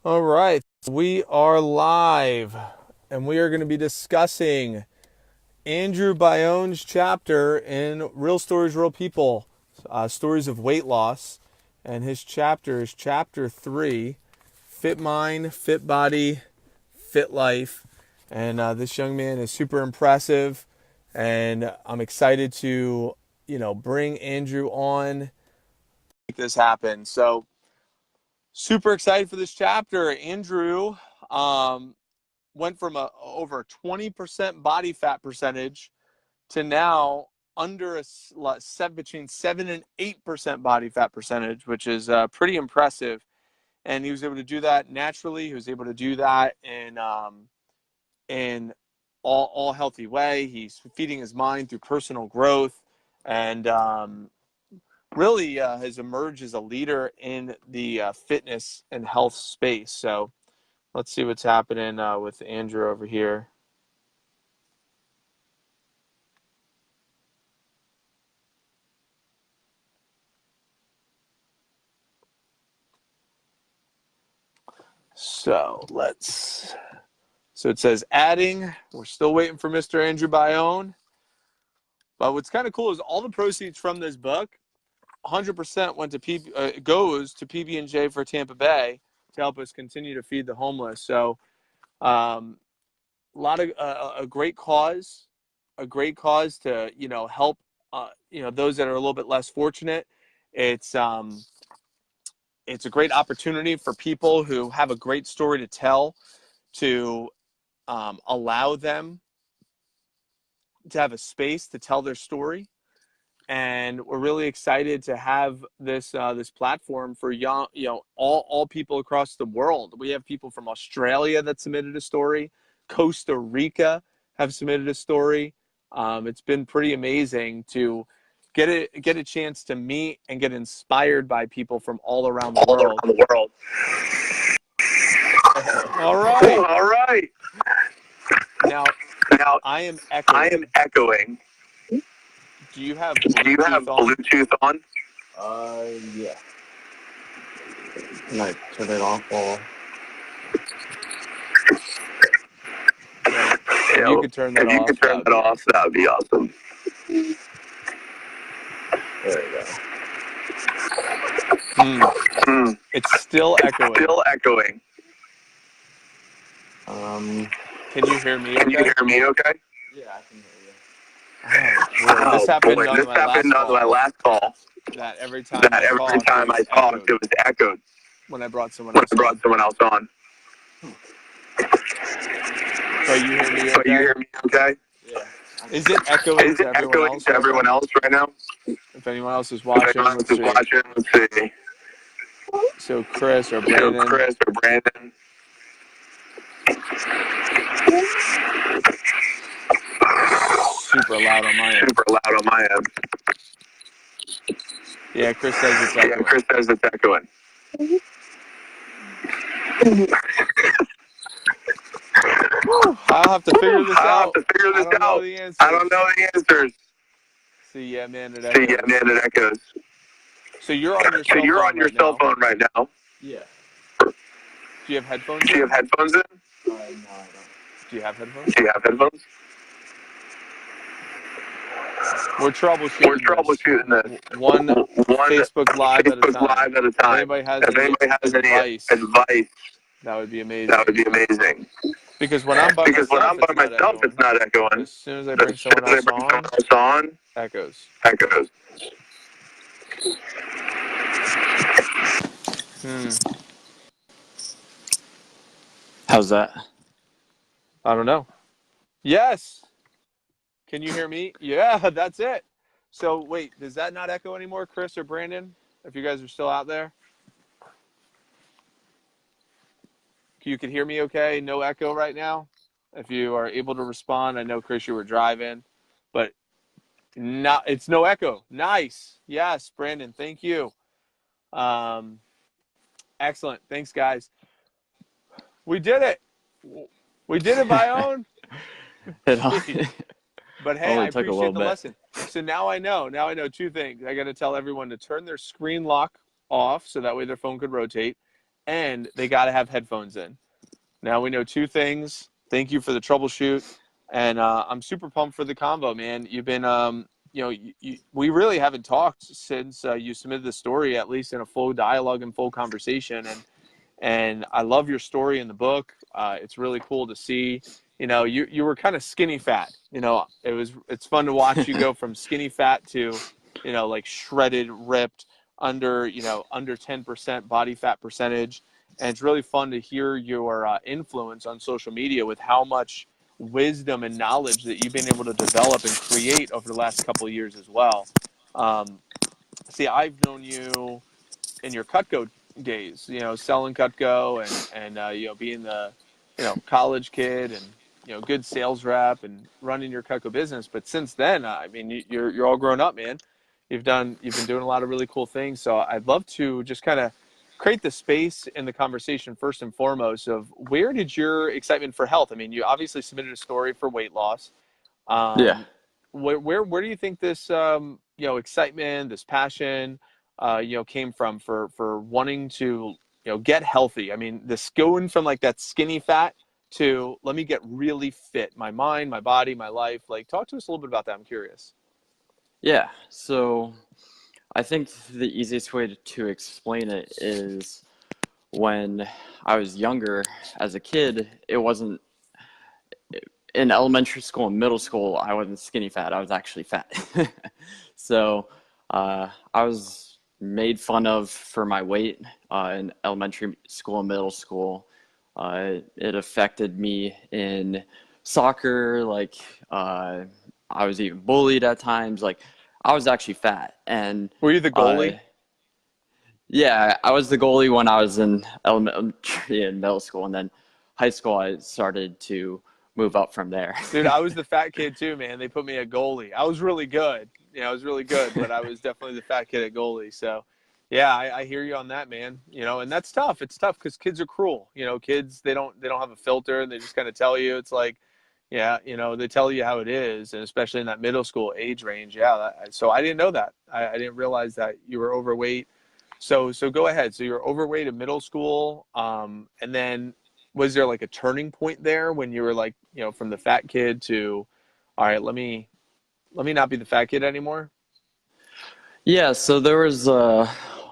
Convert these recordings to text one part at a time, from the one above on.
All right, we are live, and we are going to be discussing Andrew Bayon's chapter in Real Stories, Real People, Stories of Weight Loss. And his chapter is chapter 3, Fit Mind, Fit Body, Fit Life. And this young man is super impressive, and I'm excited to, bring Andrew on to make this happen. So, super excited for this chapter. Andrew went from over 20% body fat percentage to now under between 7 and 8% body fat percentage, which is pretty impressive. And he was able to do that naturally. He was able to do that in all healthy way. He's feeding his mind through personal growth, and really has emerged as a leader in the fitness and health space. So let's see what's happening with Andrew over here. So it says adding. We're still waiting for Mr. Andrew Bayon. But what's kind of cool is all the proceeds from this book, 100% went to goes to PB&J for Tampa Bay to help us continue to feed the homeless. So a lot of a great cause to help those that are a little bit less fortunate. It's a great opportunity for people who have a great story to tell to allow them to have a space to tell their story. And we're really excited to have this platform for young, all people across the world. We have people from Australia that submitted a story. Costa Rica have submitted a story. It's been pretty amazing to get a chance to meet and get inspired by people from all around the world. All right. All right. Now I am echoing. Do you have Bluetooth on? Yeah. Can I turn it off? If you could turn that off, that would be awesome. There you go. It's still echoing. Can you hear me? Can you hear me okay? Yeah, I can hear you. This happened on my last call. That every time I talked, it was echoed when I brought someone else on. But you hear me okay? Yeah. Is it echoing to everyone else right now? If anyone else is watching, let's see. So Chris or Brandon. Super loud on my end. Yeah, Chris says it's echoing. I'll have to figure this out. I don't know the answers. See, yeah, man, it echoes. So you're on your cell phone right now. Yeah. Do you have headphones in? No, I don't. Do you have headphones? We're troubleshooting this. One Facebook Live at a time. If anybody has any advice, that would be amazing. Because when I'm by myself, it's not echoing. As soon as I bring someone else on, echoes. How's that? I don't know. Yes. Can you hear me? Yeah, that's it. So wait, does that not echo anymore, Chris or Brandon? If you guys are still out there? You can hear me okay? No echo right now? If you are able to respond, I know, Chris, you were driving, but it's no echo. Nice. Yes, Brandon, thank you. Excellent. Thanks, guys. We did it. We did it, Bayon. But hey, I appreciate the lesson. So now I know two things. I got to tell everyone to turn their screen lock off so that way their phone could rotate. and they got to have headphones in. Now we know two things. Thank you for the troubleshoot, and I'm super pumped for the convo, man. You've been, we really haven't talked since you submitted the story, at least in a full dialogue and full conversation, and I love your story in the book. It's really cool to see. You were kind of skinny fat. It's fun to watch you go from skinny fat to, like shredded, ripped, under 10% body fat percentage. And it's really fun to hear your influence on social media with how much wisdom and knowledge that you've been able to develop and create over the last couple of years as well. See, I've known you in your Cutco days, selling Cutco and being the, college kid and, good sales rep and running your Cutco business. But since then, I mean, you're all grown up, man. You've been doing a lot of really cool things. So I'd love to just kind of create the space in the conversation first and foremost of where did your excitement for health? I mean, you obviously submitted a story for weight loss. Yeah. Where do you think this excitement, this passion, came from for wanting to get healthy? I mean, this going from like that skinny fat to let me get really fit, my mind, my body, my life. Like, talk to us a little bit about that. I'm curious. Yeah. So I think the easiest way to explain it is when I was younger as a kid, it wasn't in elementary school and middle school, I wasn't skinny fat. I was actually fat. So I was made fun of for my weight in elementary school and middle school. It affected me in soccer. Like I was even bullied at times. Like I was actually fat. And Were you the goalie? yeah, I was the goalie when I was in elementary and middle school, and then high school I started to move up from there. Dude, I was the fat kid too, man. They put me at goalie. I was really good. I was really good, but I was definitely the fat kid at goalie. So, yeah, I hear you on that, man. And that's tough. It's tough because kids are cruel. Kids they don't have a filter and they just kind of tell you. It's like, yeah, they tell you how it is, and especially in that middle school age range. Yeah, so I didn't know that. I didn't realize that you were overweight. So go ahead. So you're overweight in middle school, and then was there like a turning point there when you were like, from the fat kid to, all right, let me not be the fat kid anymore? Yeah, so there was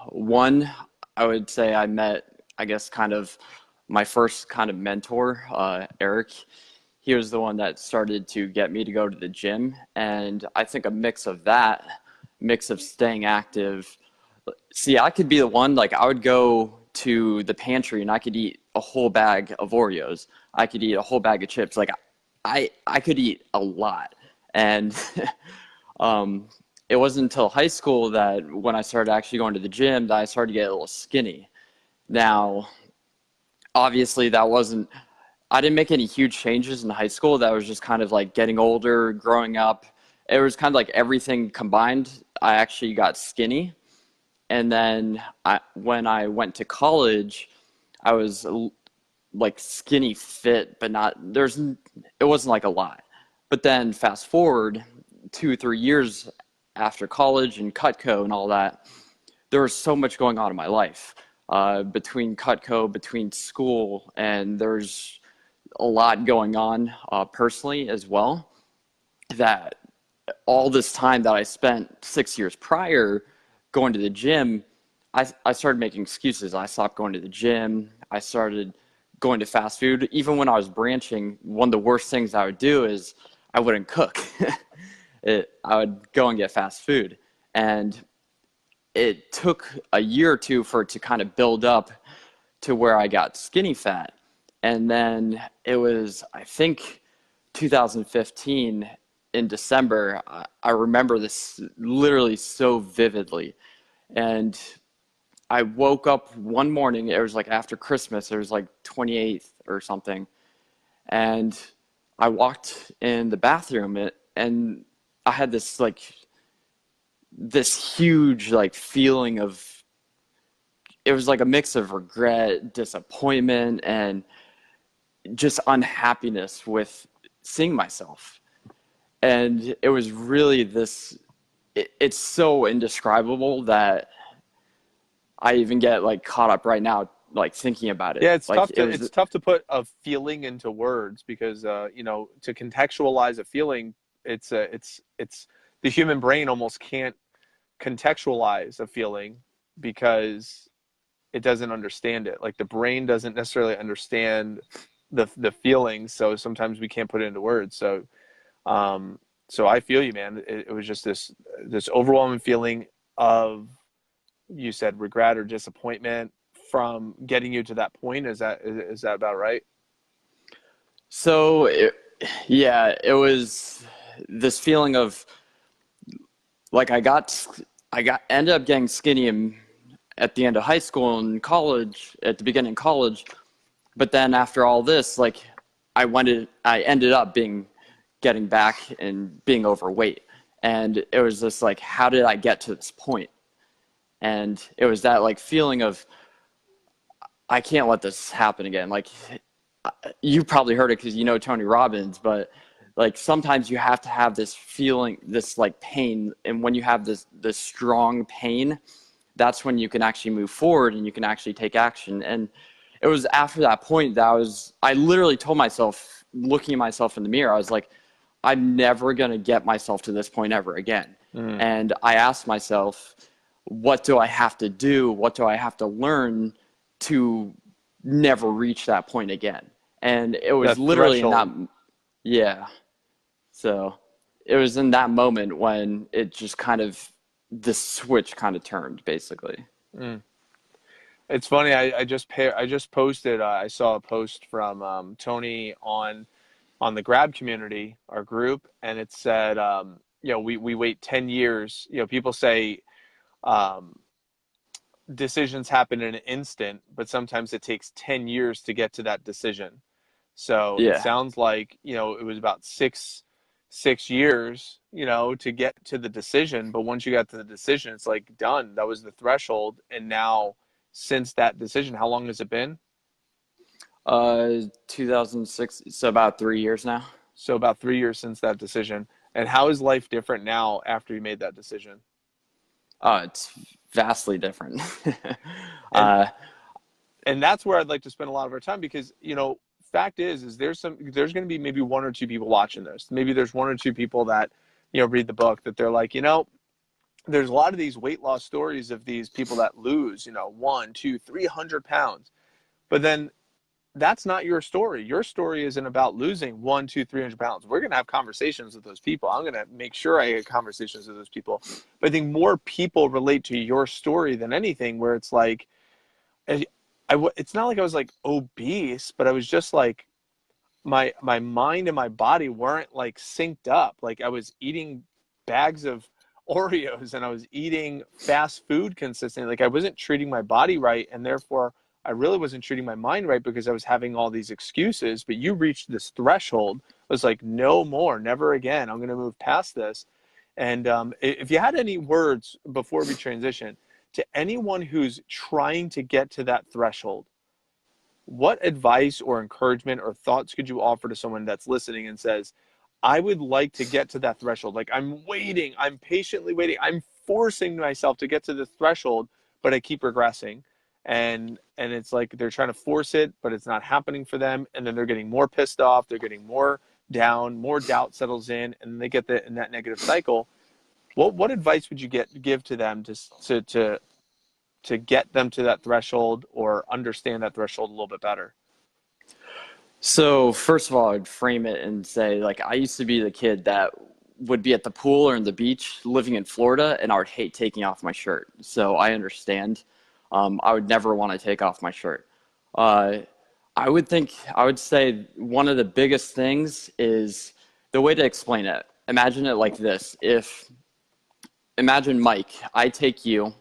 one, I would say I met, I guess, kind of my first kind of mentor, Eric. He was the one that started to get me to go to the gym. And I think a mix of that, mix of staying active. See, I could be the one, like I would go to the pantry and I could eat a whole bag of Oreos. I could eat a whole bag of chips. Like I could eat a lot. And it wasn't until high school that when I started actually going to the gym that I started to get a little skinny. Now, obviously I didn't make any huge changes in high school. That was just kind of like getting older, growing up. It was kind of like everything combined. I actually got skinny. And then when I went to college, I was like skinny fit, but it wasn't like a lot. But then fast forward 2-3 years after college and Cutco and all that, there was so much going on in my life between Cutco, between school, and there's a lot going on personally as well, that all this time that I spent 6 years prior going to the gym, I started making excuses. I stopped going to the gym. I started going to fast food. Even when I was branching, one of the worst things I would do is I wouldn't cook. I would go and get fast food. And it took a year or two for it to kind of build up to where I got skinny fat. And then it was, I think, 2015 in December. I remember this literally so vividly. And I woke up one morning, it was like after Christmas, it was like 28th or something. And I walked in the bathroom and I had this huge like feeling of, it was like a mix of regret, disappointment, and just unhappiness with seeing myself. And it was really it's so indescribable that I even get like caught up right now like thinking about it. Yeah, it's Like tough it to was, put a feeling into words because you know, to contextualize a feeling, it's the human brain almost can't contextualize a feeling because it doesn't understand it. Like the brain doesn't necessarily understand the feelings, so sometimes we can't put it into words. So so I feel you, man. It was just this overwhelming feeling of, you said, regret or disappointment from getting you to that point. Is that about right? so yeah, it was this feeling of like ended up getting skinny at the end of high school and college, at the beginning of college. But then after all this, like I ended up getting back and being overweight. And it was just like, how did I get to this point? And it was that like feeling of, I can't let this happen again. Like you probably heard it because you know Tony Robbins, but like sometimes you have to have this feeling, this like pain. And when you have this strong pain, that's when you can actually move forward and you can actually take action. And it was after that point that I literally told myself, looking at myself in the mirror, I was like, I'm never going to get myself to this point ever again. And I asked myself, what do I have to do? What do I have to learn to never reach that point again? And it was That literally in that, threshold. yeah. So it was in that moment when it just kind of, the switch kind of turned, basically. It's funny. I just posted. I saw a post from Tony on the Grab community, our group, and it said, you know, we wait 10 years. You know, people say um, decisions happen in an instant, but sometimes it takes 10 years to get to that decision. So it Yeah. sounds like, you know, it was about six years, you know, to get to the decision. But once you got to the decision, it's like done. That was the threshold. And now, since that decision, how long has it been? 2006, so about 3 years now. So about 3 years since that decision. And how is life different now after you made that decision? It's vastly different. And uh, and that's where I'd like to spend a lot of our time because, you know, fact is there's going to be maybe one or two people watching this. Maybe there's one or two people that, you know, read the book that they're like, you know, there's a lot of these weight loss stories of these people that lose, you know, 1, 2, 300 pounds. But then that's not your story. Your story isn't about losing 1, 2, 300 pounds. We're going to have conversations with those people. I'm going to make sure I get conversations with those people. But I think more people relate to your story than anything, where it's like, it's not like I was like obese, but I was just like, my mind and my body weren't like synced up. Like I was eating bags of Oreos and I was eating fast food consistently. Like I wasn't treating my body right, and therefore I really wasn't treating my mind right because I was having all these excuses. But you reached this threshold. I was like, no more, never again. I'm going to move past this. And if you had any words before we transition to anyone who's trying to get to that threshold, what advice or encouragement or thoughts could you offer to someone that's listening and says, I would like to get to that threshold? Like I'm waiting, I'm patiently waiting, I'm forcing myself to get to the threshold, but I keep regressing. And it's like they're trying to force it, but it's not happening for them. And then they're getting more pissed off, they're getting more down, more doubt settles in, and they get in that negative cycle. What advice would you give to them to get them to that threshold or understand that threshold a little bit better? so first of all, I'd frame it and say, like, I used to be the kid that would be at the pool or in the beach living in Florida, and I would hate taking off my shirt. So I understand. I would never want to take off my shirt. Uh, I would say one of the biggest things is the way to explain it. Imagine it like this. Imagine Mike, I take you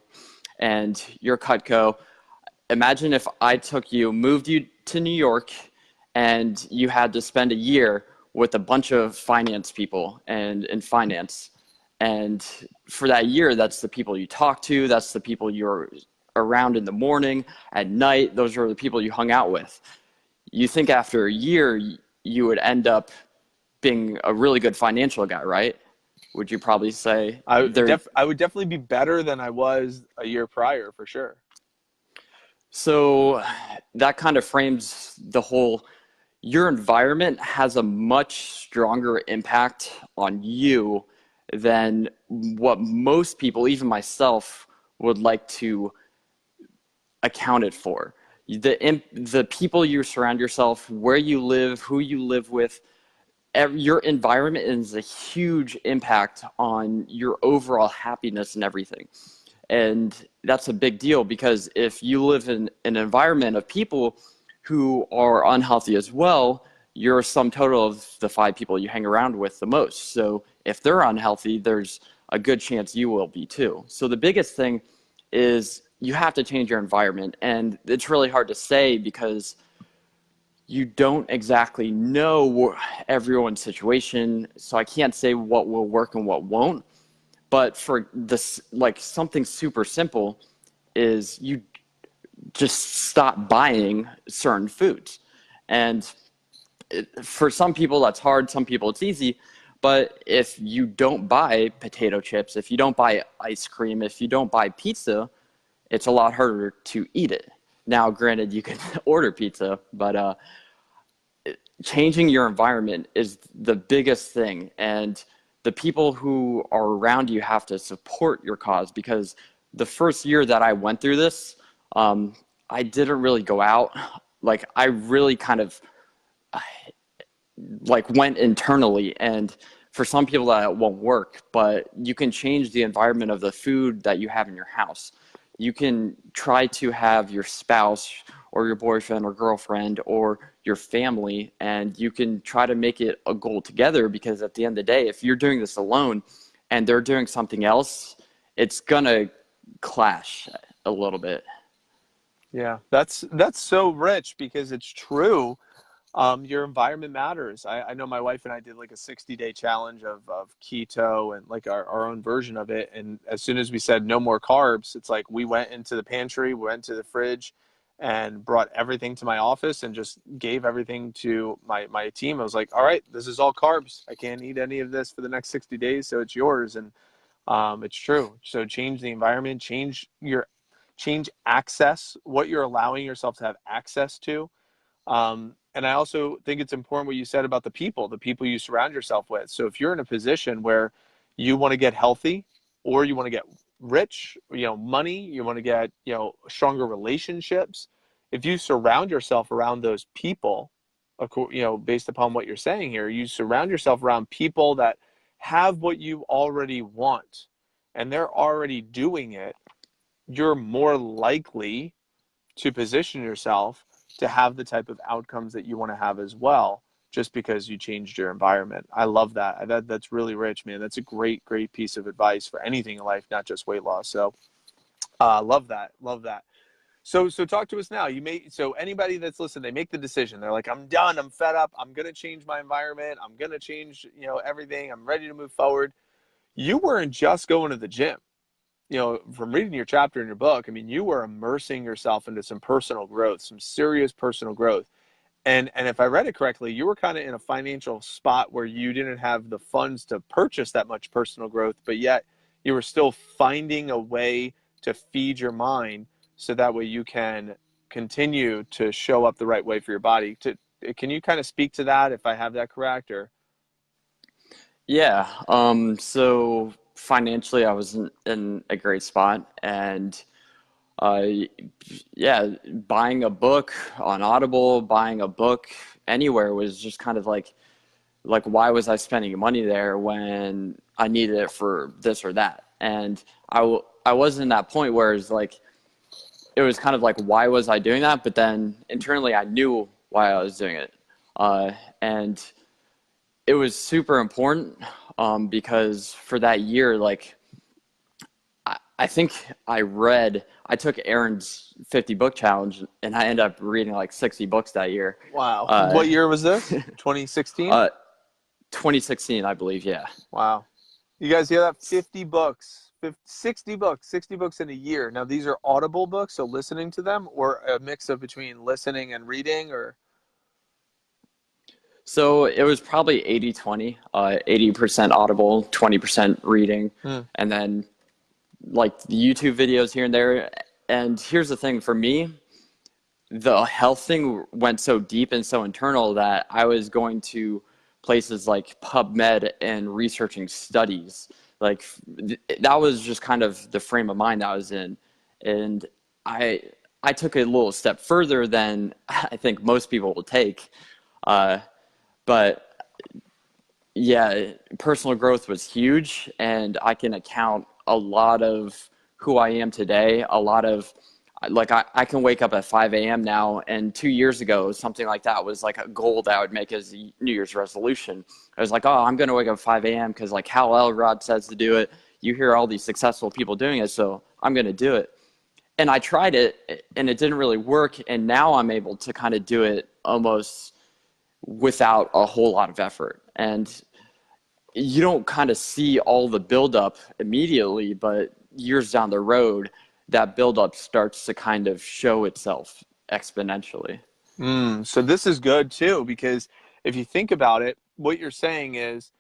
and you're Cutco. Imagine if I took you, moved you to New York, and you had to spend a year with a bunch of finance people and in finance. And for that year, that's the people you talk to. That's the people you're around in the morning, at night. Those are the people you hung out with. You think after a year, you would end up being a really good financial guy, right? Would you probably say there? I would definitely be better than I was a year prior, for sure. So that kind of frames the whole, your environment has a much stronger impact on you than what most people, even myself, would like to account it for. The people you surround yourself, where you live, who you live with, your environment is a huge impact on your overall happiness and everything. And that's a big deal, because if you live in an environment of people who are unhealthy as well, you're a sum total of the 5 people you hang around with the most. So if they're unhealthy, there's a good chance you will be too. So the biggest thing is you have to change your environment. And it's really hard to say because you don't exactly know everyone's situation. So I can't say what will work and what won't. But for this, like, something super simple is you just stop buying certain foods. And for some people that's hard, some people it's easy. But if you don't buy potato chips, if you don't buy ice cream, if you don't buy pizza, it's a lot harder to eat it. Now, granted, you can order pizza, but changing your environment is the biggest thing. And the people who are around you have to support your cause, because the first year that I went through this, I didn't really go out. Like, I really kind of like went internally, and for some people that won't work, but you can change the environment of the food that you have in your house. You can try to have your spouse or your boyfriend or girlfriend or your family, and you can try to make it a goal together, because at the end of the day, if you're doing this alone and they're doing something else, it's gonna clash a little bit. Yeah, that's so rich, because it's true. Your environment matters. I know my wife and I did like a 60-day challenge of keto and like our own version of it. And as soon as we said no more carbs, it's like we went into the pantry, we went to the fridge and brought everything to my office and just gave everything to my team. I was like, all right, this is all carbs. I can't eat any of this for the next 60 days. So it's yours. And it's true. So change the environment, change access, what you're allowing yourself to have access to. And I also think it's important what you said about the people you surround yourself with. So if you're in a position where you want to get healthy, or you want to get rich, money, you want to get, stronger relationships, if you surround yourself around those people, based upon what you're saying here, you surround yourself around people that have what you already want and they're already doing it, you're more likely to position yourself to have the type of outcomes that you want to have as well, just because you changed your environment. I love that. That's really rich, man. That's a great piece of advice for anything in life, not just weight loss. So love that. So talk to us now. So anybody that's listening, they make the decision. They're like, I'm done. I'm fed up. I'm going to change my environment. I'm going to change, everything. I'm ready to move forward. You weren't just going to the gym. From reading your chapter in your book, I mean, you were immersing yourself into some personal growth, some serious personal growth. And if I read it correctly, you were kind of in a financial spot where you didn't have the funds to purchase that much personal growth, but yet you were still finding a way to feed your mind so that way you can continue to show up the right way for your body. Can you kind of speak to that, if I have that correct? Or Yeah. So financially, I was in a great spot, and uh, yeah, buying a book on Audible, buying a book anywhere was just kind of like why was I spending money there when I needed it for this or that? And I was in that point where it's like, it was kind of like, why was I doing that? But then internally, I knew why I was doing it, and it was super important, because for that year, like, I think I took Aaron's 50 book challenge, and I ended up reading like 60 books that year. wow, what year was this? 2016? 2016, I believe. Yeah. Wow. You guys hear that? 50 books, 60 books in a year. Now, these are Audible books, so listening to them, or a mix of between listening and reading, or? So it was probably 80-20, 80% Audible, 20% reading, and then like the YouTube videos here and there. And here's the thing for me, the health thing went so deep and so internal that I was going to places like PubMed and researching studies. Like that was just kind of the frame of mind I was in. And I took it a little step further than I think most people will take. But yeah, personal growth was huge, and I can account a lot of who I am today. A lot of like I can wake up at 5 a.m. now, and 2 years ago, something like that was like a goal that I would make as a New Year's resolution. I was like, oh, I'm going to wake up at 5 a.m. because like Hal Elrod says to do it. You hear all these successful people doing it, so I'm going to do it. And I tried it, and it didn't really work, and now I'm able to kind of do it almost without a whole lot of effort. And you don't kind of see all the buildup immediately, but years down the road, that buildup starts to kind of show itself exponentially. So this is good too, because if you think about it, what you're saying is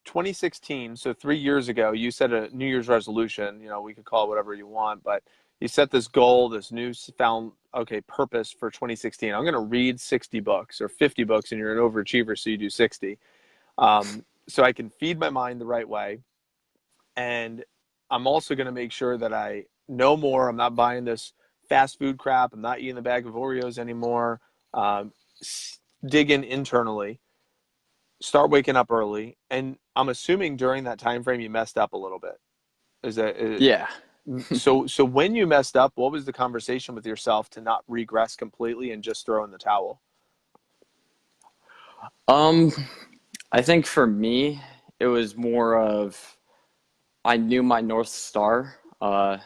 2016, so 3 years ago, you set a New Year's resolution. You know, we could call it whatever you want, but you set this goal, this new found, okay, purpose for 2016. I'm going to read 60 books or 50 books, and you're an overachiever, so you do 60. So I can feed my mind the right way. And I'm also going to make sure that I know more. I'm not buying this fast food crap. I'm not eating the bag of Oreos anymore. Dig in internally. Start waking up early. And I'm assuming during that time frame you messed up a little bit. Yeah. So when you messed up, what was the conversation with yourself to not regress completely and just throw in the towel? I think for me, it was more of I knew my North Star. And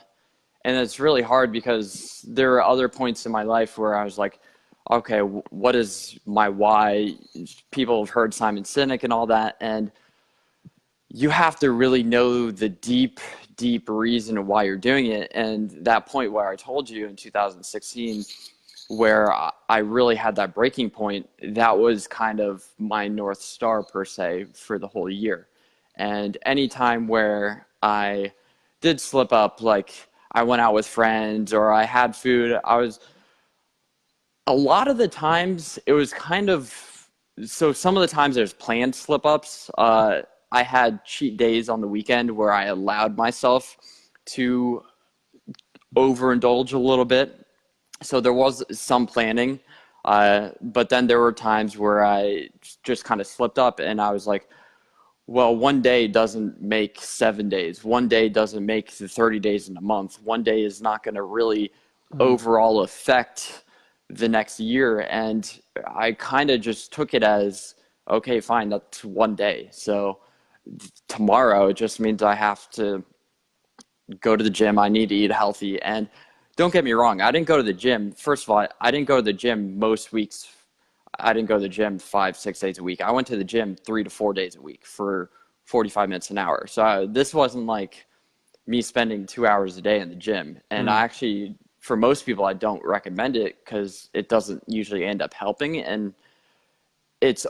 it's really hard because there are other points in my life where I was like, okay, what is my why? People have heard Simon Sinek and all that. And you have to really know the deep, deep reason why you're doing it. And that point where I told you in 2016, where I really had that breaking point, that was kind of my North Star per se for the whole year. And any time where I did slip up, like I went out with friends or I had food, a lot of the times it was kind of, so some of the times there's planned slip ups. I had cheat days on the weekend where I allowed myself to overindulge a little bit. So there was some planning, but then there were times where I just kind of slipped up and I was like, well, one day doesn't make 7 days. One day doesn't make the 30 days in a month. One day is not going to really overall affect the next year. And I kind of just took it as, okay, fine, that's one day. So tomorrow it just means I have to go to the gym. I need to eat healthy. And don't get me wrong, I didn't go to the gym. First of all, I didn't go to the gym most weeks. I didn't go to the gym 5-6 days a week. I went to the gym 3 to 4 days a week for 45 minutes an hour. So this wasn't like me spending 2 hours a day in the gym. And I actually, for most people, I don't recommend it because it doesn't usually end up helping. And it's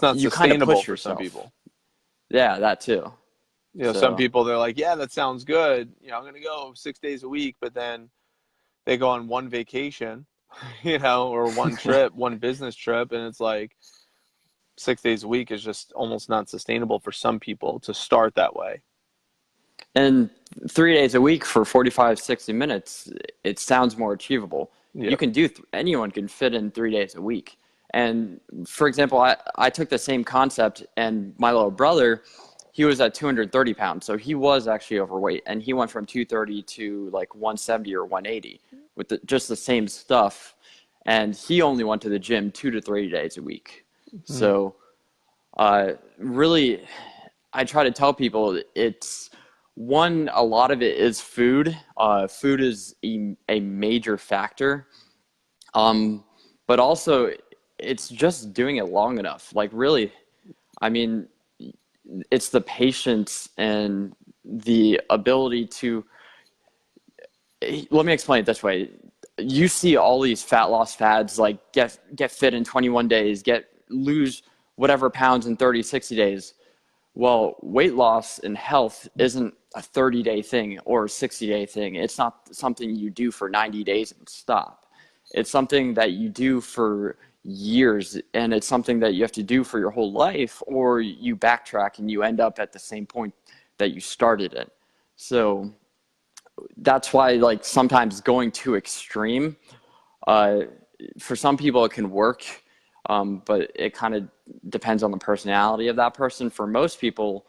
not you kind of sustainable push for yourself. some people. Yeah, that too. You know, some people, they're like, yeah, that sounds good. You know, I'm going to go 6 days a week, but then they go on one vacation, you know, or one trip, one business trip. And it's like 6 days a week is just almost not sustainable for some people to start that way. And 3 days a week for 45, 60 minutes, it sounds more achievable. Yeah. You can anyone can fit in 3 days a week. And for example, I took the same concept and my little brother, he was at 230 pounds. So he was actually overweight and he went from 230 to like 170 or 180 with just the same stuff. And he only went to the gym 2 to 3 days a week. So really, I try to tell people it's a lot of it is food. Food is a major factor. But also it's just doing it long enough. Like really, I mean, it's the patience and the ability to, let me explain it this way. You see all these fat loss fads like get fit in 21 days, lose whatever pounds in 30, 60 days. Well, weight loss and health isn't a 30-day thing or a 60-day thing. It's not something you do for 90 days and stop. It's something that you do for years, and it's something that you have to do for your whole life, or you backtrack and you end up at the same point that you started at. So that's why, like, sometimes going too extreme, uh, for some people it can work, but it kind of depends on the personality of that person. For most people,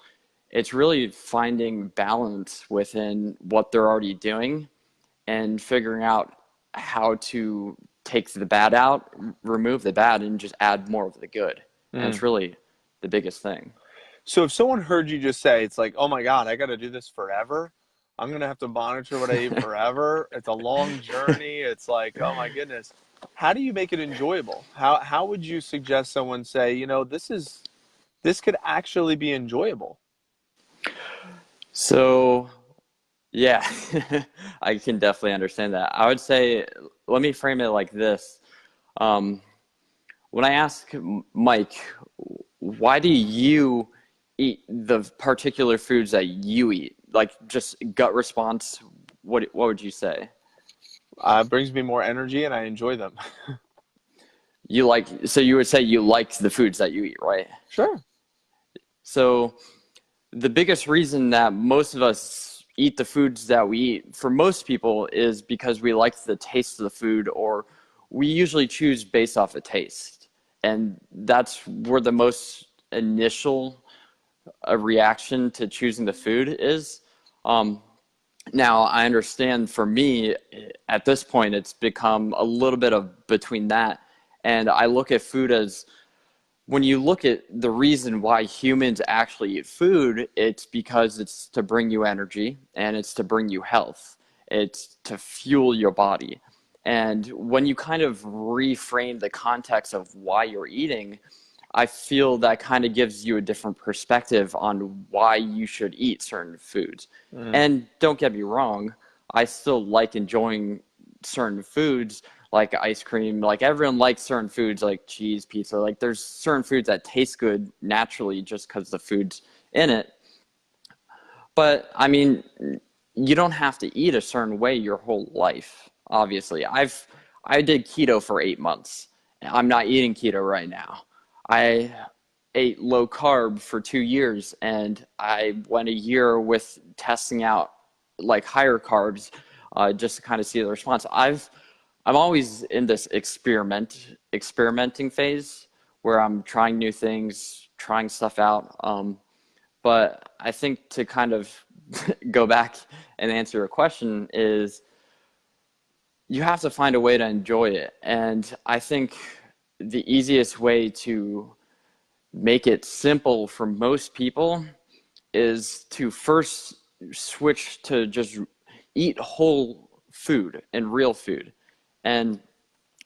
it's really finding balance within what they're already doing and figuring out how to take the bad out, remove the bad, and just add more of the good. And it's really the biggest thing. So if someone heard you just say, it's like, oh my God, I got to do this forever. I'm going to have to monitor what I eat forever. It's a long journey. It's like, oh my goodness. How do you make it enjoyable? How would you suggest someone say, this could actually be enjoyable? So, yeah, I can definitely understand that. I would say, let me frame it like this. Um, when I ask Mike, why do you eat the particular foods that you eat? Like, just gut response, what would you say? It brings me more energy and I enjoy them. So you would say you like the foods that you eat, right? Sure. So the biggest reason that most of us eat the foods that we eat, for most people, is because we like the taste of the food, or we usually choose based off of taste. And that's where the most initial reaction to choosing the food is. Now, I understand for me, at this point, it's become a little bit of between that. And I look at food as, when you look at the reason why humans actually eat food, it's because it's to bring you energy and it's to bring you health. It's to fuel your body. And when you kind of reframe the context of why you're eating, I feel that kind of gives you a different perspective on why you should eat certain foods. And don't get me wrong, I still like enjoying certain foods like ice cream. Like, everyone likes certain foods like cheese, pizza. Like, there's certain foods that taste good naturally just because the food's in it. But I mean, you don't have to eat a certain way your whole life. Obviously, I did keto for 8 months. I'm not eating keto right now. I ate low carb for 2 years, and I went a year with testing out like higher carbs, just to kind of see the response. I'm always in this experimenting phase where I'm trying new things, trying stuff out. But I think to kind of go back and answer your question is, you have to find a way to enjoy it. And I think the easiest way to make it simple for most people is to first switch to just eat whole food and real food. And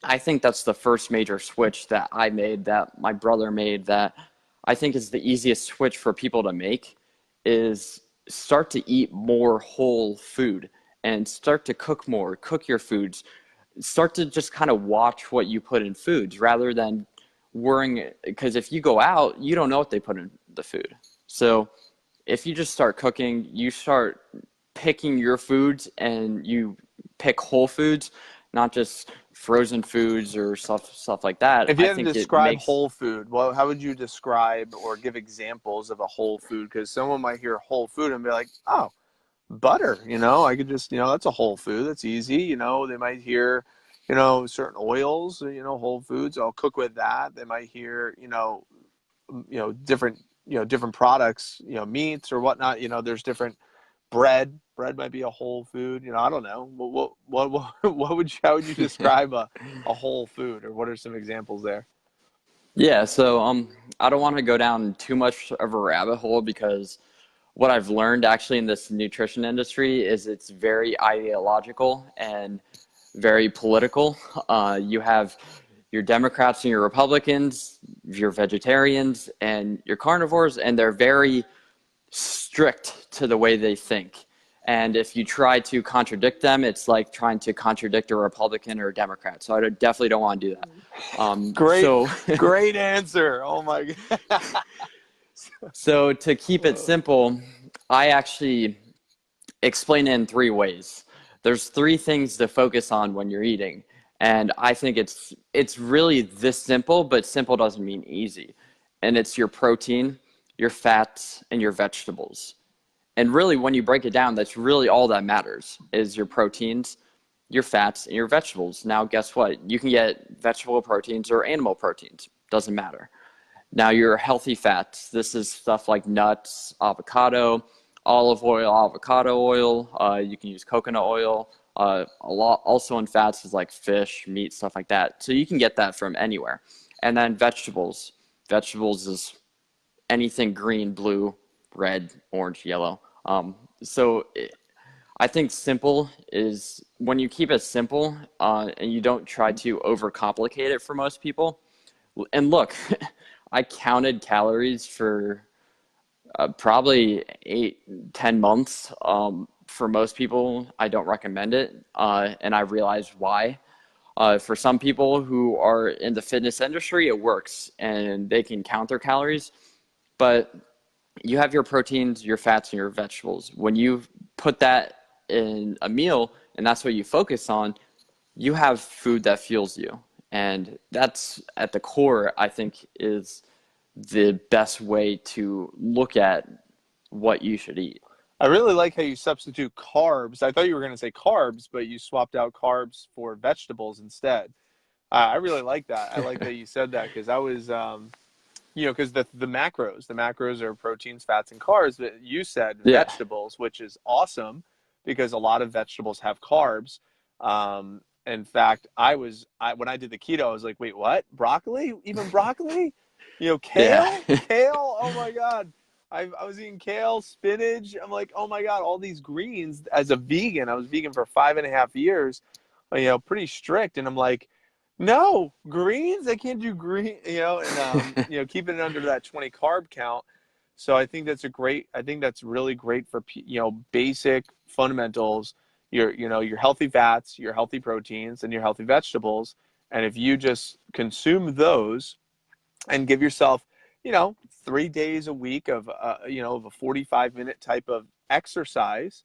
I think that's the first major switch that I made, that my brother made, that I think is the easiest switch for people to make, is start to eat more whole food and start to cook more, cook your foods. Start to just kind of watch what you put in foods rather than worrying, because if you go out, you don't know what they put in the food. So if you just start cooking, you start picking your foods and you pick whole foods, not just frozen foods or stuff like that. If you I had to think describe whole food, well, how would you describe or give examples of a whole food? Because someone might hear whole food and be like, oh, butter, I could just, that's a whole food. That's easy. They might hear, certain oils, whole foods. I'll cook with that. They might hear, different products, meats or whatnot. There's different bread. Bread might be a whole food. I don't know. How would you describe a whole food, or what are some examples there? Yeah, so I don't want to go down too much of a rabbit hole, because what I've learned actually in this nutrition industry is it's very ideological and very political. You have your Democrats and your Republicans, your vegetarians and your carnivores, and they're very strict to the way they think. And if you try to contradict them, it's like trying to contradict a Republican or a Democrat. So I definitely don't want to do that. Great answer. Oh my God. So to keep it simple, I actually explain it in 3 ways. There's 3 things to focus on when you're eating. And I think it's really this simple, but simple doesn't mean easy. And it's your protein, your fats, and your vegetables. And really, when you break it down, that's really all that matters is your proteins, your fats, and your vegetables. Now, guess what? You can get vegetable proteins or animal proteins. Doesn't matter. Now, your healthy fats. This is stuff like nuts, avocado, olive oil, avocado oil. You can use coconut oil. A lot also in fats is like fish, meat, stuff like that. So you can get that from anywhere. And then vegetables. Vegetables is anything green, blue, red, orange, yellow. I think simple is when you keep it simple and you don't try to overcomplicate it for most people. And look, I counted calories for probably 8, 10 months. For most people, I don't recommend it, and I realized why. For some people who are in the fitness industry, it works, and they can count their calories. But you have your proteins, your fats, and your vegetables. When you put that in a meal, and that's what you focus on, you have food that fuels you. And that's at the core, I think, is the best way to look at what you should eat. I really like how you substitute carbs. I thought you were going to say carbs, but you swapped out carbs for vegetables instead. I really like that. I like that you said that because I was, because the macros are proteins, fats, and carbs. But you said Yeah. vegetables, which is awesome because a lot of vegetables have carbs. In fact, when I did the keto, I was like, wait, what? Broccoli? Even broccoli? Yeah. Kale? Kale? Oh my God. I was eating kale, spinach. I'm like, oh my God, all these greens as a vegan. I was vegan for 5.5 years, pretty strict. And I'm like, no, greens, I can't do green, and, keeping it under that 20 carb count. So I think that's really great for, basic fundamentals, your healthy fats, your healthy proteins, and your healthy vegetables. And if you just consume those and give yourself, 3 days a week of a 45-minute type of exercise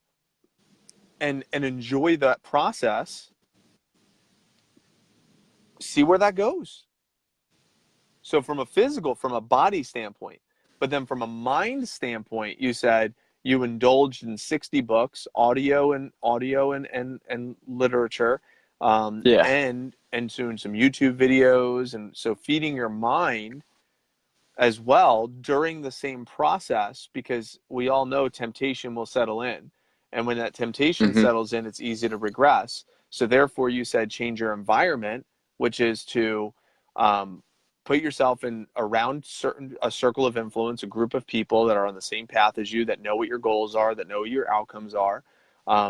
and enjoy that process, see where that goes. So from a body standpoint, but then from a mind standpoint, you said you indulged in 60 books, audio and literature, Yeah. and soon some YouTube videos, and so feeding your mind as well during the same process, because we all know temptation will settle in. And when that temptation Hmm. settles in, it's easy to regress. So therefore, you said change your environment, which is to put yourself in around a circle of influence, a group of people that are on the same path as you, that know what your goals are, that know what your outcomes are.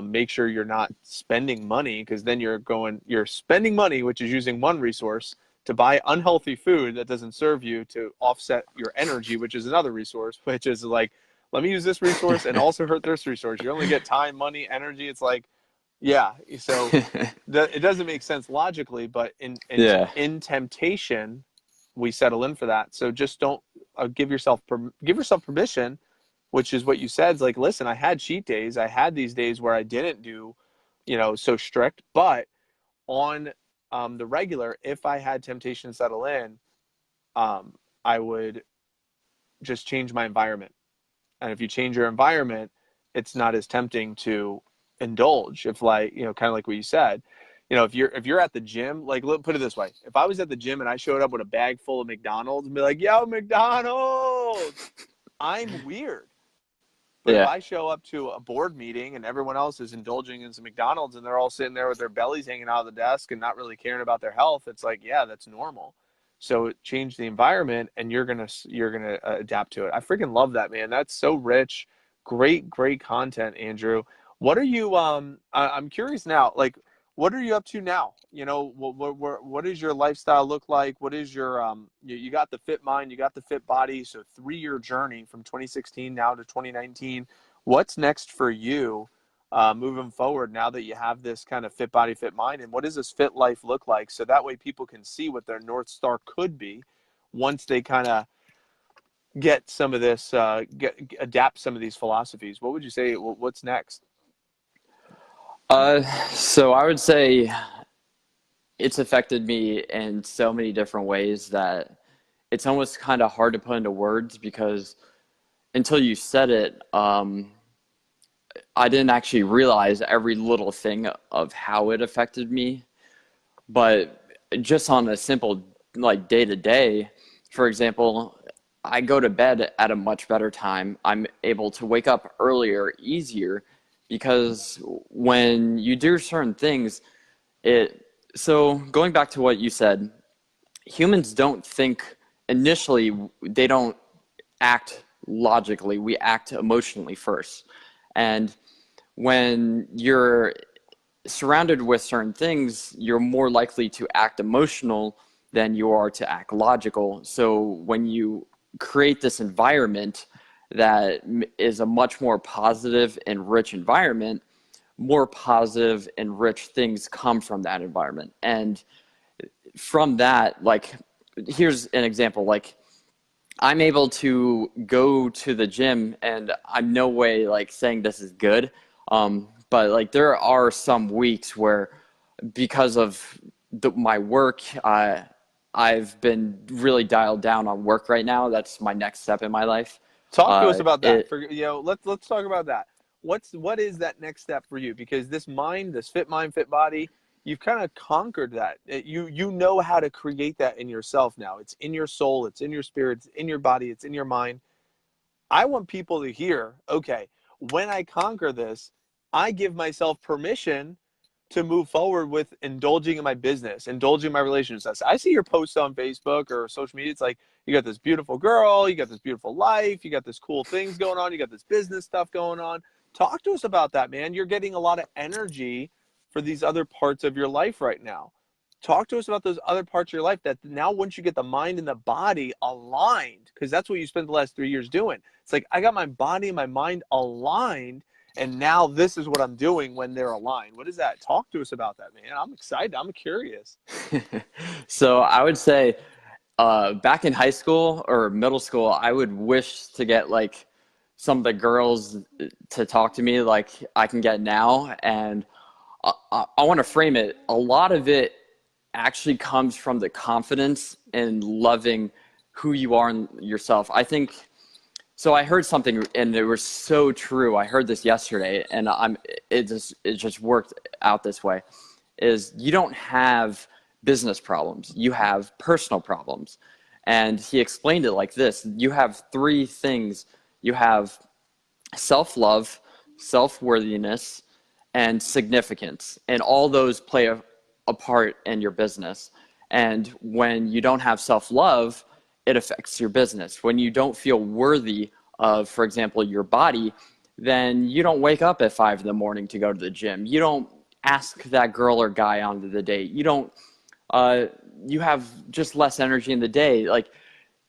Make sure you're not spending money, because then you're spending money, which is using one resource to buy unhealthy food that doesn't serve you, to offset your energy, which is another resource, which is like, let me use this resource and also hurt this resource. You only get time, money, energy. It's like, yeah. So it doesn't make sense logically, but Yeah. in temptation, we settle in for that. So just don't give yourself permission, which is what you said. It's like, listen, I had cheat days. I had these days where I didn't do, so strict, but on the regular, if I had temptation settle in, I would just change my environment. And if you change your environment, it's not as tempting to indulge. If, like, kind of like what you said, if you're at the gym, like, put it this way: if I was at the gym and I showed up with a bag full of McDonald's and be like, "Yo, McDonald's," I'm weird. But if Yeah. I show up to a board meeting and everyone else is indulging in some McDonald's and they're all sitting there with their bellies hanging out of the desk and not really caring about their health, it's like, yeah, that's normal. So change the environment and you're gonna adapt to it. I freaking love that, man. That's so rich. Great content, Andrew. What are you I'm curious now, like, what are you up to now? What does your lifestyle look like? What is your you got the fit mind, you got the fit body, so 3-year journey from 2016 now to 2019. What's next for you moving forward now that you have this kind of fit body, fit mind, and what does this fit life look like? So that way people can see what their North Star could be once they kind of get some of this, adapt some of these philosophies. What would you say? What's next? So I would say it's affected me in so many different ways that it's almost kind of hard to put into words, because until you said it, I didn't actually realize every little thing of how it affected me. But just on a simple, like, day to day, for example, I go to bed at a much better time. I'm able to wake up earlier, easier, because when you do certain things, so going back to what you said, humans don't think initially, they don't act logically, we act emotionally first. And when you're surrounded with certain things, you're more likely to act emotional than you are to act logical. So when you create this environment that is a much more positive and rich environment, more positive and rich things come from that environment. And from that, like, here's an example. Like, I'm able to go to the gym, and I'm no way like saying this is good, but like there are some weeks where, because of my work, I've been really dialed down on work right now. That's my next step in my life. Talk to us about that. Let's talk about that. What is that next step for you? Because this mind, this fit mind, fit body, you've kind of conquered that. You know how to create that in yourself now. It's in your soul, it's in your spirit, it's in your body, it's in your mind. I want people to hear, okay, when I conquer this, I give myself permission to move forward with indulging in my business, indulging in my relationships. I see your posts on Facebook or social media. It's like, you got this beautiful girl, you got this beautiful life, you got this cool things going on, you got this business stuff going on. Talk to us about that, man. You're getting a lot of energy for these other parts of your life right now. Talk to us about those other parts of your life that now, once you get the mind and the body aligned, because that's what you spent the last 3 years doing. It's like, I got my body and my mind aligned, and now this is what I'm doing when they're aligned. What is that? Talk to us about that, man. I'm excited. I'm curious. So I would say, back in high school or middle school, I would wish to get like some of the girls to talk to me like I can get now. And I want to frame it. A lot of it actually comes from the confidence and loving who you are in yourself. I think so. I heard something, and it was so true. I heard this yesterday, and it just worked out this way. Is you don't have business problems, you have personal problems. And he explained it like this: you have three things. You have self-love, self-worthiness, and significance, and all those play a part in your business. And when you don't have self-love, it affects your business. When you don't feel worthy of, for example, your body, then you don't wake up at 5 in the morning to go to the gym. You don't ask that girl or guy onto the date. You don't, you have just less energy in the day. Like,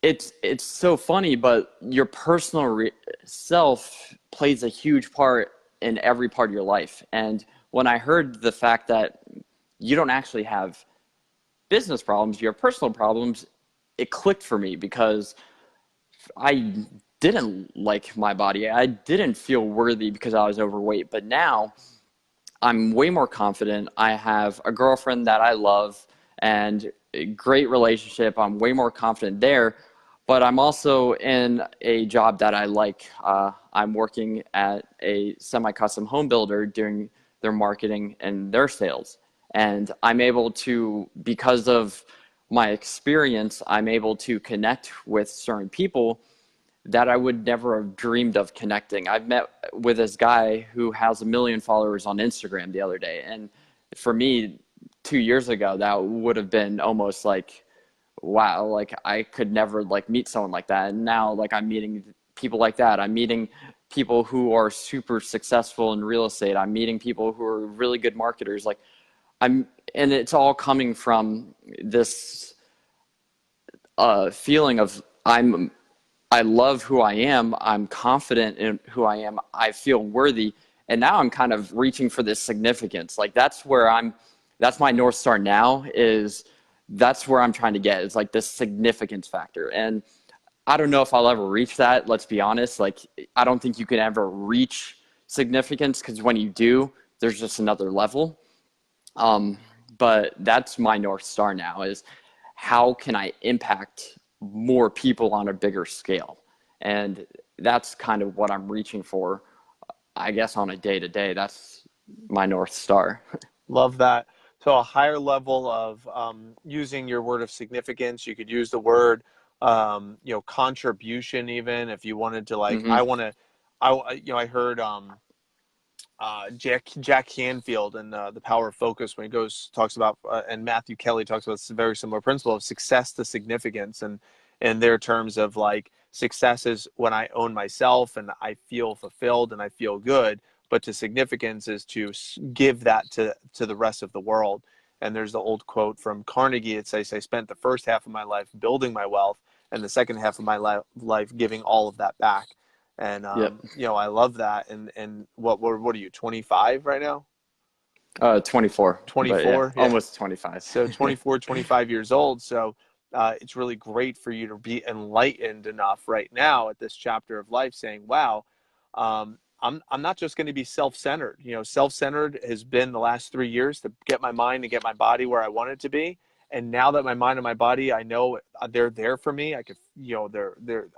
it's so funny, but your personal self plays a huge part in every part of your life. And when I heard the fact that you don't actually have business problems, you have personal problems, it clicked for me, because I didn't like my body. I didn't feel worthy because I was overweight. But now I'm way more confident. I have a girlfriend that I love and a great relationship. I'm way more confident there. But I'm also in a job that I like. I'm working at a semi-custom home builder doing their marketing and their sales. And I'm able to, because of my experience, I'm able to connect with certain people that I would never have dreamed of connecting. I've met with this guy who has 1 million followers on Instagram the other day. And for me, 2 years ago, that would have been almost like, wow, like I could never like meet someone like that. And now, like, I'm meeting people like that. I'm meeting people who are super successful in real estate. I'm meeting people who are really good marketers. Like, and it's all coming from this feeling of I love who I am. I'm confident in who I am. I feel worthy. And now I'm kind of reaching for this significance. Like, that's my North Star now, that's where I'm trying to get. It's like this significance factor. And I don't know if I'll ever reach that. Let's be honest. Like, I don't think you can ever reach significance, because when you do, there's just another level. but that's my North Star now, is how can I impact more people on a bigger scale? And that's kind of what I'm reaching for, I guess, on a day-to-day. That's my North Star. Love that. So a higher level of using your word of significance. You could use the word, contribution, even if you wanted to, like, Hmm. I heard Jack Canfield and The Power of Focus, when he talks about, and Matthew Kelly talks about this very similar principle of success to significance, and in their terms of, like, success is when I own myself and I feel fulfilled and I feel good, but to significance is to give that to the rest of the world. And there's the old quote from Carnegie. It says, "I spent the first half of my life building my wealth, and the second half of my life giving all of that back." And Yep. I love that. And what are you, 25 right now? 24, but yeah, 24, yeah. almost 25. So 24, 25 years old. So it's really great for you to be enlightened enough right now at this chapter of life, saying, "Wow, I'm not just going to be self-centered." Self-centered has been the last 3 years to get my mind and get my body where I want it to be. And now that my mind and my body, I know they're there for me. I could,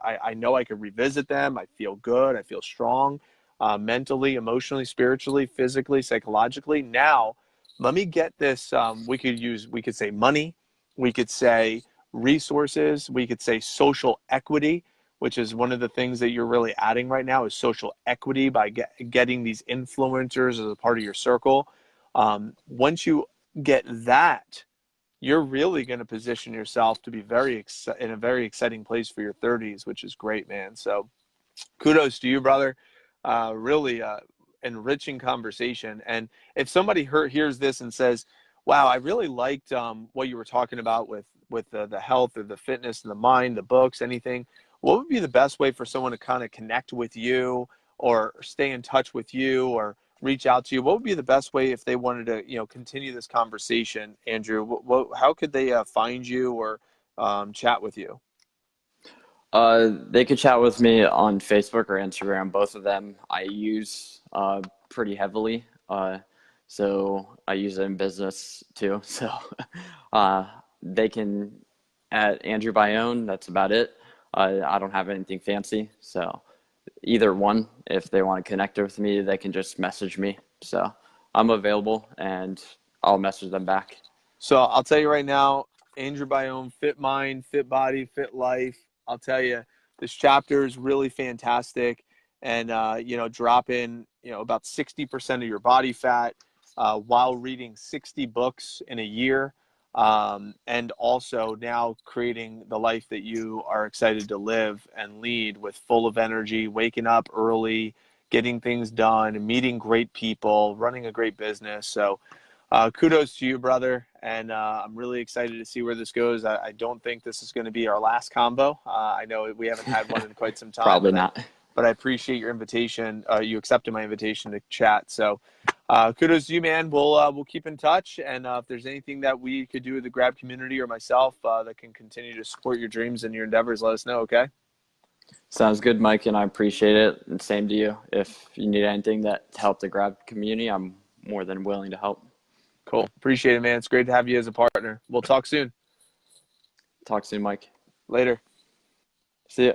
I know I could revisit them. I feel good. I feel strong, mentally, emotionally, spiritually, physically, psychologically. Now, let me get this. We could say money. We could say resources. We could say social equity, which is one of the things that you're really adding right now, is social equity by getting these influencers as a part of your circle. Once you get that, you're really going to position yourself to be in a very exciting place for your 30s, which is great, man. So kudos to you, brother. Really enriching conversation. And if somebody hears this and says, "Wow, I really liked what you were talking about with the health or the fitness and the mind, the books, anything," what would be the best way for someone to kind of connect with you or stay in touch with you or reach out to you? What would be the best way if they wanted to, continue this conversation, Andrew? How could they find you or chat with you? They could chat with me on Facebook or Instagram. Both of them I use pretty heavily. So I use it in business too. So uh, they can, at Andrew Bayon, that's about it. I don't have anything fancy. So either one, if they want to connect with me, they can just message me. So I'm available and I'll message them back. So I'll tell you right now, Andrew Bayon, fit mind, fit body, fit life. I'll tell you, this chapter is really fantastic. And, drop in, about 60% of your body fat while reading 60 books in a year. And also now creating the life that you are excited to live and lead, with full of energy, waking up early, getting things done, meeting great people, running a great business. So kudos to you, brother. And I'm really excited to see where this goes. I don't think this is going to be our last combo. I know we haven't had one in quite some time. Probably not. But I appreciate your invitation. You accepted my invitation to chat. So kudos to you, man. We'll keep in touch. And if there's anything that we could do with the Grab community or myself that can continue to support your dreams and your endeavors, let us know, okay? Sounds good, Mike, and I appreciate it. And same to you. If you need anything to help the Grab community, I'm more than willing to help. Cool. Appreciate it, man. It's great to have you as a partner. We'll talk soon. Talk soon, Mike. Later. See ya.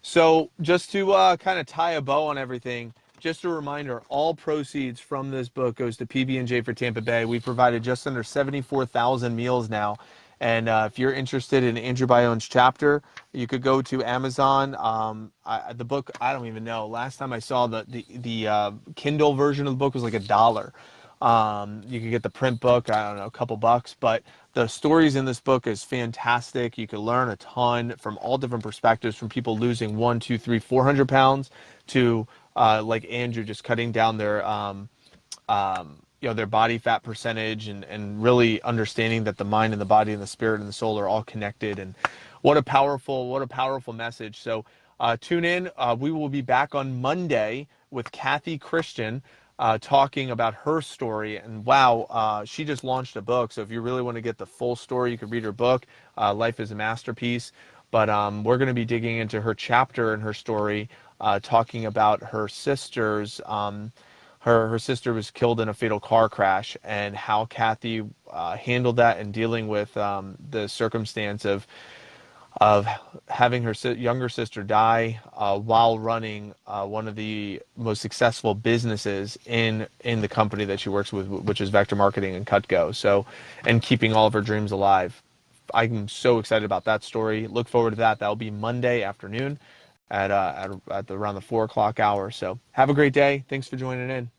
So just to kind of tie a bow on everything, just a reminder, all proceeds from this book goes to PB&J for Tampa Bay. We've provided just under 74,000 meals now. And if you're interested in Andrew Bayon's chapter, you could go to Amazon. The book, I don't even know. Last time I saw the Kindle version of the book was like $1. You could get the print book, I don't know, a couple bucks, but the stories in this book is fantastic. You can learn a ton from all different perspectives, from people losing 1, 2, 3, 400 pounds to like Andrew, just cutting down their body fat percentage, and really understanding that the mind and the body and the spirit and the soul are all connected. And what a powerful message. So tune in. We will be back on Monday with Kathy Christian, talking about her story. And wow, she just launched a book. So if you really want to get the full story, you can read her book, Life is a Masterpiece. But we're going to be digging into her chapter and her story, talking about her sister's her sister was killed in a fatal car crash, and how Kathy handled that and dealing with the circumstance of having her younger sister die while running one of the most successful businesses in the company that she works with, which is Vector Marketing and Cutco. So, and keeping all of her dreams alive. I'm so excited about that story. Look forward to that. That'll be Monday afternoon at around the 4 o'clock hour. So have a great day. Thanks for joining in.